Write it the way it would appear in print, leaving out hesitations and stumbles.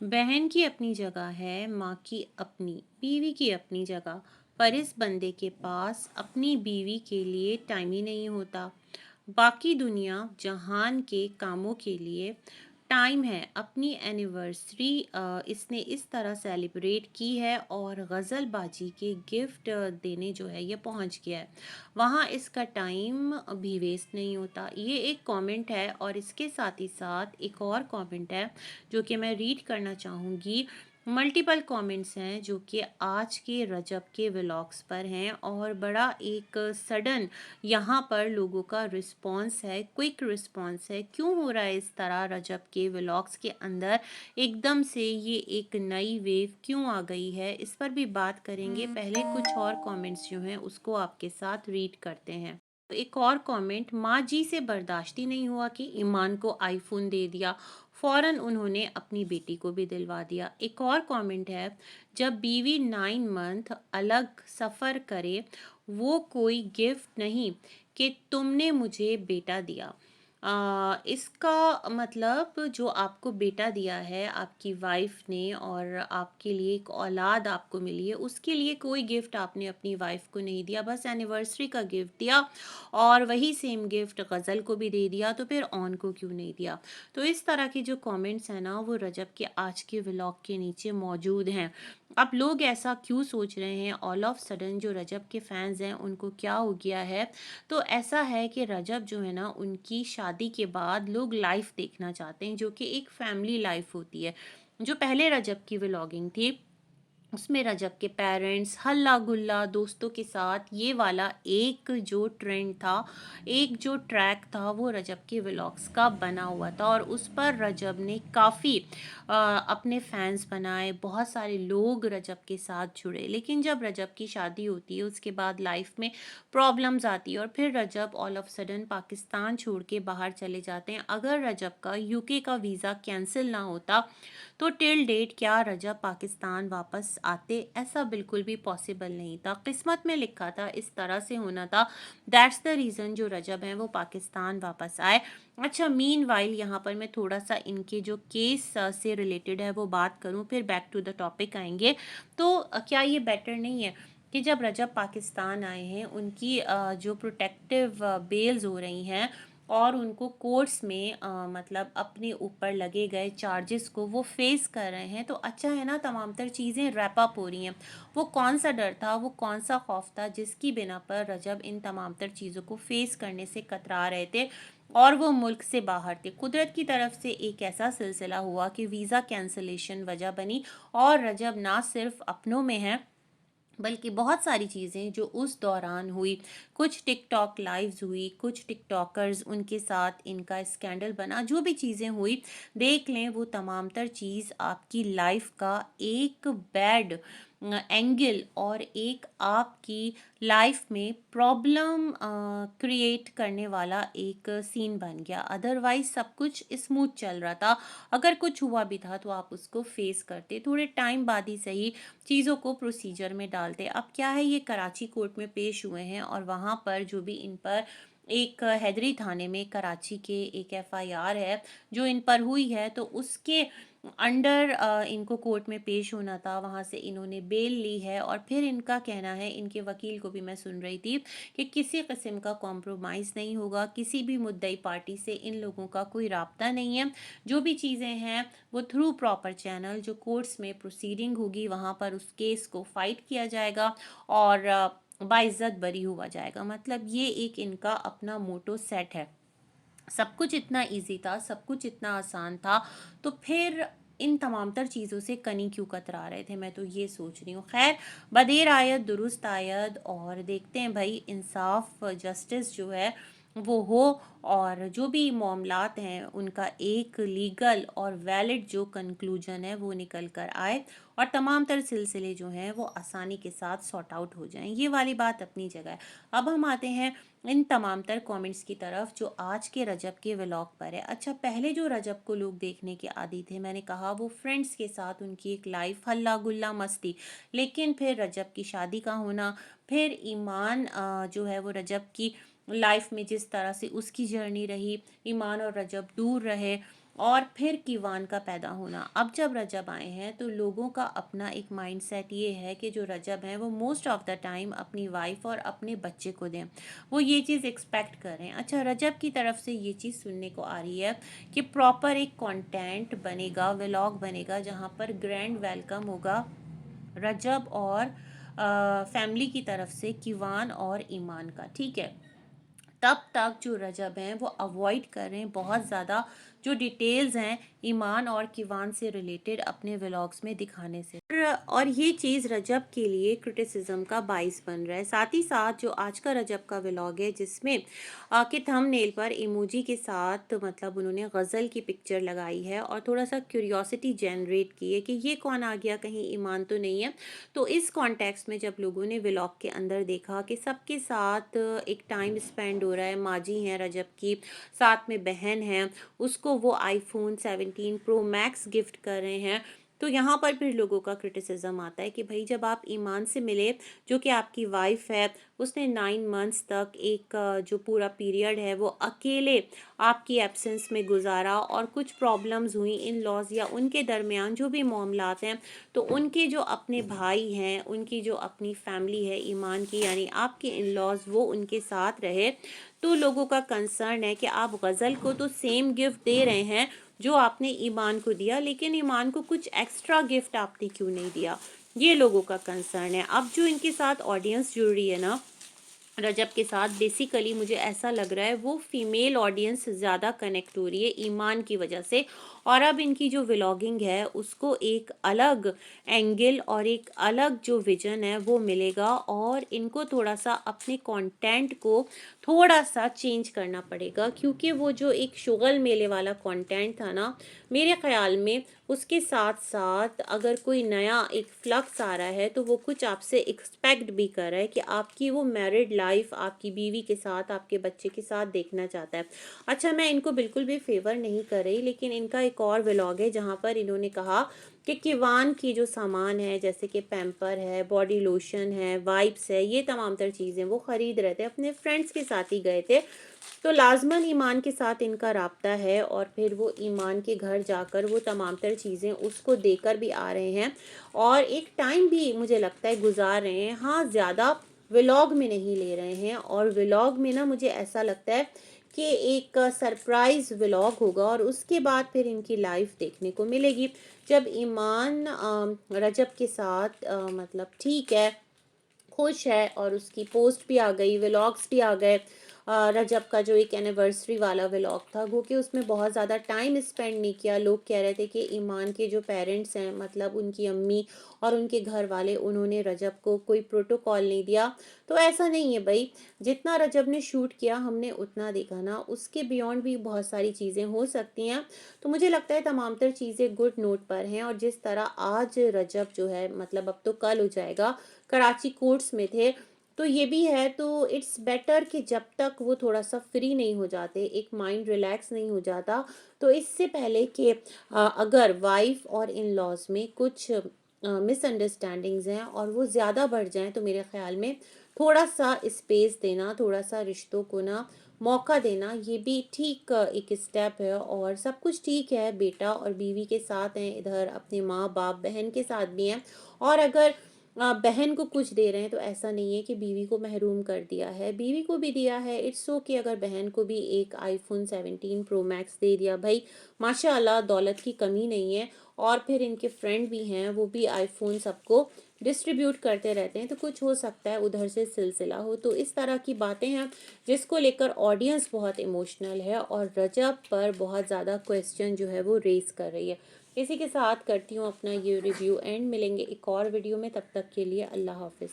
बहन की अपनी जगह है, माँ की अपनी, बीवी की अपनी जगह। पर इस बंदे के पास अपनी बीवी के लिए टाइम ही नहीं होता। बाकी दुनिया जहान के कामों के लिए टाइम है। अपनी एनिवर्सरी इसने इस तरह सेलिब्रेट की है और गज़लबाजी के गिफ्ट देने जो है ये पहुंच गया है। वहाँ इसका टाइम भी वेस्ट नहीं होता। ये एक कमेंट है और इसके साथ ही साथ एक और कमेंट है जो कि मैं रीड करना चाहूँगी। मल्टीपल कमेंट्स हैं जो कि आज के रजब के व्लॉग्स पर हैं और बड़ा एक सडन यहाँ पर लोगों का रिस्पांस है, क्विक रिस्पांस है। क्यों हो रहा है इस तरह रजब के व्लॉग्स के अंदर एकदम से ये एक नई वेव क्यों आ गई है, इस पर भी बात करेंगे। पहले कुछ और कमेंट्स जो हैं उसको आपके साथ रीड करते हैं। तो एक और कमेंट, माँ जी से बर्दाश्त ही नहीं हुआ कि ईमान को आईफोन दे दिया। फौरन उन्होंने अपनी बेटी को भी दिलवा दिया। एक और कमेंट है, जब बीवी 9 मंथ अलग सफ़र करे वो कोई गिफ्ट नहीं कि तुमने मुझे बेटा दिया। इसका मतलब जो आपको बेटा दिया है आपकी वाइफ ने और आपके लिए एक औलाद आपको मिली है, उसके लिए कोई गिफ्ट आपने अपनी वाइफ को नहीं दिया, बस एनिवर्सरी का गिफ्ट दिया। और वही सेम गिफ्ट गज़ल को भी दे दिया, तो फिर ऑन को क्यों नहीं दिया। तो इस तरह के जो कमेंट्स हैं ना वो रजब के आज के व्लॉग के नीचे मौजूद हैं। अब लोग ऐसा क्यों सोच रहे हैं, ऑल ऑफ सडन जो रजब के फैंस हैं उनको क्या हो गया है। तो ऐसा है कि रजब जो है ना उनकी शादी के बाद लोग लाइफ देखना चाहते हैं जो कि एक फैमिली लाइफ होती है। जो पहले रजब की व्लॉगिंग थी उसमें रजब के पेरेंट्स हल्ला गुल्ला दोस्तों के साथ ये वाला एक जो ट्रेंड था, एक जो ट्रैक था वो रजब के व्लॉग्स का बना हुआ था और उस पर रजब ने काफ़ी अपने फैंस बनाए, बहुत सारे लोग रजब के साथ जुड़े। लेकिन जब रजब की शादी होती है उसके बाद लाइफ में प्रॉब्लम्स आती है और फिर रजब ऑल ऑफ सडन पाकिस्तान छोड़ के बाहर चले जाते हैं। अगर रजब का यूके का वीज़ा कैंसिल ना होता तो टिल डेट क्या रजब पाकिस्तान वापस आते, ऐसा बिल्कुल भी पॉसिबल नहीं था। किस्मत में लिखा था, इस तरह से होना था। दैट्स द रीज़न जो रजब हैं वो पाकिस्तान वापस आए। अच्छा, मीन वाइल यहाँ पर मैं थोड़ा सा इनके जो केस से रिलेटेड है वो बात करूँ, फिर बैक टू द टॉपिक आएंगे। तो क्या ये बेटर नहीं है कि जब रजब पाकिस्तान आए हैं उनकी जो प्रोटेक्टिव बेल्स हो रही हैं और उनको कोर्ट्स में मतलब अपने ऊपर लगे गए चार्जेस को वो फेस कर रहे हैं, तो अच्छा है ना, तमाम तर चीज़ें रैप अप हो रही हैं। वो कौन सा डर था, वो कौन सा खौफ था जिसकी बिना पर रजब इन तमाम तर चीज़ों को फेस करने से कतरा रहे थे और वो मुल्क से बाहर थे। कुदरत की तरफ से एक ऐसा सिलसिला हुआ कि वीज़ा कैंसलेशन वजह बनी और रजब ना सिर्फ अपनों में है बल्कि बहुत सारी चीज़ें जो उस दौरान हुई, कुछ टिकटॉक लाइव्स हुई, कुछ टिकटॉकर्स उनके साथ इनका स्कैंडल बना, जो भी चीज़ें हुई देख लें, वो तमाम तर चीज़ आपकी लाइफ का एक बैड एंगल और एक आपकी लाइफ में प्रॉब्लम क्रिएट करने वाला एक सीन बन गया। अदरवाइज सब कुछ स्मूथ चल रहा था। अगर कुछ हुआ भी था तो आप उसको फेस करते, थोड़े टाइम बाद ही सही चीज़ों को प्रोसीजर में डालते। अब क्या है, ये कराची कोर्ट में पेश हुए हैं और वहाँ पर जो भी इन पर एक हैदरी थाने में कराची के एक एफआईआर है जो इन पर हुई है, तो उसके अंडर इनको कोर्ट में पेश होना था। वहाँ से इन्होंने बेल ली है और फिर इनका कहना है, इनके वकील को भी मैं सुन रही थी, कि किसी किस्म का कॉम्प्रोमाइज़ नहीं होगा, किसी भी मुद्दई पार्टी से इन लोगों का कोई राब्ता नहीं है। जो भी चीज़ें हैं वो थ्रू प्रॉपर चैनल जो कोर्ट्स में प्रोसीडिंग होगी वहाँ पर उस केस को फाइट किया जाएगा और बाइज्जत बरी हुआ जाएगा। मतलब ये एक इनका अपना मोटो सेट है। सब कुछ इतना इजी था, सब कुछ इतना आसान था, तो फिर इन तमाम तर चीज़ों से कनी क्यों कतरा रहे थे, मैं तो ये सोच रही हूँ। खैर, बदेर आयत दुरुस्त आयत, और देखते हैं भाई इंसाफ जस्टिस जो है वो हो और जो भी मामलात हैं उनका एक लीगल और वैलिड जो कंक्लूजन है वो निकल कर आए और तमाम तर सिलसिले जो हैं वो आसानी के साथ सॉर्ट आउट हो जाएं। ये वाली बात अपनी जगह है। अब हम आते हैं इन तमाम तर कमेंट्स की तरफ जो आज के रजब के व्लॉग पर है। अच्छा, पहले जो रजब को लोग देखने के आदी थे, मैंने कहा वो फ्रेंड्स के साथ उनकी एक लाइफ हल्ला गुल्ला मस्ती, लेकिन फिर रजब की शादी का होना, फिर ईमान जो है वो रजब की लाइफ में जिस तरह से उसकी जर्नी रही, ईमान और रजब दूर रहे, और फिर कीवान का पैदा होना। अब जब रजब आए हैं तो लोगों का अपना एक माइंडसेट ये है कि जो रजब है वो मोस्ट ऑफ द टाइम अपनी वाइफ और अपने बच्चे को दें, वो ये चीज़ एक्सपेक्ट करें। अच्छा, रजब की तरफ से ये चीज़ सुनने को आ रही है कि प्रॉपर एक कंटेंट बनेगा, व्लॉग बनेगा, जहाँ पर ग्रैंड वेलकम होगा रजब और फैमिली की तरफ से कीवान और ईमान का। ठीक है, तब तक जो रजब हैं वो अवॉइड करें बहुत ज़्यादा जो डिटेल्स हैं ईमान और कीवान से रिलेटेड अपने व्लॉग्स में दिखाने से। और ये चीज़ रजब के लिए क्रिटिसिज्म का बाइस बन रहा है। साथ ही साथ जो आज का रजब का व्लॉग है जिसमें कि थंबनेल पर इमोजी के साथ मतलब उन्होंने गज़ल की पिक्चर लगाई है और थोड़ा सा क्यूरियोसिटी जनरेट की है कि ये कौन आ गया, कहीं ईमान तो नहीं है। तो इस कॉन्टेक्स्ट में जब लोगों ने व्लॉग के अंदर देखा कि सबके साथ एक टाइम स्पेंड हो रहा है, माजी हैं रजब की, साथ में बहन है, उसको वो आईफोन 17 प्रो मैक्स गिफ्ट कर रहे हैं, तो यहाँ पर फिर लोगों का क्रिटिसिज्म आता है कि भाई जब आप ईमान से मिले जो कि आपकी वाइफ है, उसने 9 मंथ्स तक एक जो पूरा पीरियड है वो अकेले आपकी एब्सेंस में गुजारा और कुछ प्रॉब्लम्स हुई इन लॉज या उनके दरमियान जो भी मामलात हैं, तो उनके जो अपने भाई हैं, उनकी जो अपनी फैमिली है ईमान की यानी आपके इन लॉज, वो उनके साथ रहे। तो लोगों का कंसर्न है कि आप गज़ल को तो सेम गिफ्ट दे रहे हैं जो आपने ईमान को दिया, लेकिन ईमान को कुछ एक्स्ट्रा गिफ्ट आपने क्यों नहीं दिया, ये लोगों का कंसर्न है। अब जो इनके साथ ऑडियंस जुड़ रही है ना रजब के साथ, बेसिकली मुझे ऐसा लग रहा है वो फीमेल ऑडियंस ज़्यादा कनेक्ट हो रही है ईमान की वजह से, और अब इनकी जो व्लॉगिंग है उसको एक अलग एंगल और एक अलग जो विजन है वो मिलेगा, और इनको थोड़ा सा अपने कंटेंट को थोड़ा सा चेंज करना पड़ेगा, क्योंकि वो जो एक शुगल मेले वाला कंटेंट था ना, मेरे ख्याल में उसके साथ साथ अगर कोई नया एक फ्लक्स आ रहा है तो वो कुछ आपसे एक्सपेक्ट भी कर रहा है कि आपकी वो मैरिड लाइफ आपकी बीवी के साथ, आपके बच्चे के साथ देखना चाहता है। अच्छा, मैं इनको बिल्कुल भी फेवर नहीं कर रही, लेकिन इनका एक और व्लॉग है जहाँ पर इन्होंने कहा कि कीवान की जो सामान है जैसे कि पैम्पर है, बॉडी लोशन है, वाइप्स है, ये तमाम तर चीज़ें वो ख़रीद रहे थे, अपने फ्रेंड्स के साथ ही गए थे। तो लाजमन ईमान के साथ इनका राब्ता है और फिर वो ईमान के घर जाकर वो तमाम तर चीज़ें उसको देकर भी आ रहे हैं और एक टाइम भी मुझे लगता है गुजार रहे हैं। हाँ, ज़्यादा व्लॉग में नहीं ले रहे हैं, और व्लॉग में ना मुझे ऐसा लगता है कि एक सरप्राइज़ व्लॉग होगा और उसके बाद फिर इनकी लाइफ देखने को मिलेगी। जब ईमान रजब के साथ मतलब ठीक है, खुश है, और उसकी पोस्ट भी आ गई, व्लॉग्स भी आ गए। रजब का जो एक एनिवर्सरी वाला व्लॉग था वो कि उसमें बहुत ज़्यादा टाइम स्पेंड नहीं किया। लोग कह रहे थे कि ईमान के जो पेरेंट्स हैं मतलब उनकी अम्मी और उनके घर वाले, उन्होंने रजब को कोई प्रोटोकॉल नहीं दिया। तो ऐसा नहीं है भाई, जितना रजब ने शूट किया हमने उतना देखा ना, उसके बियॉन्ड भी बहुत सारी चीज़ें हो सकती हैं। तो मुझे लगता है तमाम तर चीज़ें गुड नोट पर हैं, और जिस तरह आज रजब जो है मतलब अब तो कल हो जाएगा, कराची कोर्ट्स में थे, तो ये भी है। तो इट्स बेटर कि जब तक वो थोड़ा सा फ्री नहीं हो जाते, एक माइंड रिलैक्स नहीं हो जाता, तो इससे पहले कि अगर वाइफ और इन लॉज में कुछ मिसअंडरस्टैंडिंग्स हैं और वो ज़्यादा बढ़ जाएं, तो मेरे ख्याल में थोड़ा सा स्पेस देना, थोड़ा सा रिश्तों को ना मौका देना, ये भी ठीक एक स्टेप है। और सब कुछ ठीक है, बेटा और बीवी के साथ हैं, इधर अपने माँ बाप बहन के साथ भी हैं, और अगर बहन को कुछ दे रहे हैं तो ऐसा नहीं है कि बीवी को महरूम कर दिया है, बीवी को भी दिया है। इट्स ओके अगर बहन को भी एक आईफोन 17 प्रो मैक्स दे दिया, भाई माशाल्लाह, दौलत की कमी नहीं है। और फिर इनके फ्रेंड भी हैं, वो भी आईफोन सबको डिस्ट्रीब्यूट करते रहते हैं, तो कुछ हो सकता है उधर से सिलसिला हो। तो इस तरह की बातें हैं जिसको लेकर ऑडियंस बहुत इमोशनल है और रजब पर बहुत ज़्यादा क्वेश्चन जो है वो रेस कर रही है। इसी के साथ करती हूँ अपना ये रिव्यू एंड, मिलेंगे एक और वीडियो में, तब तक के लिए अल्लाह हाफिज़।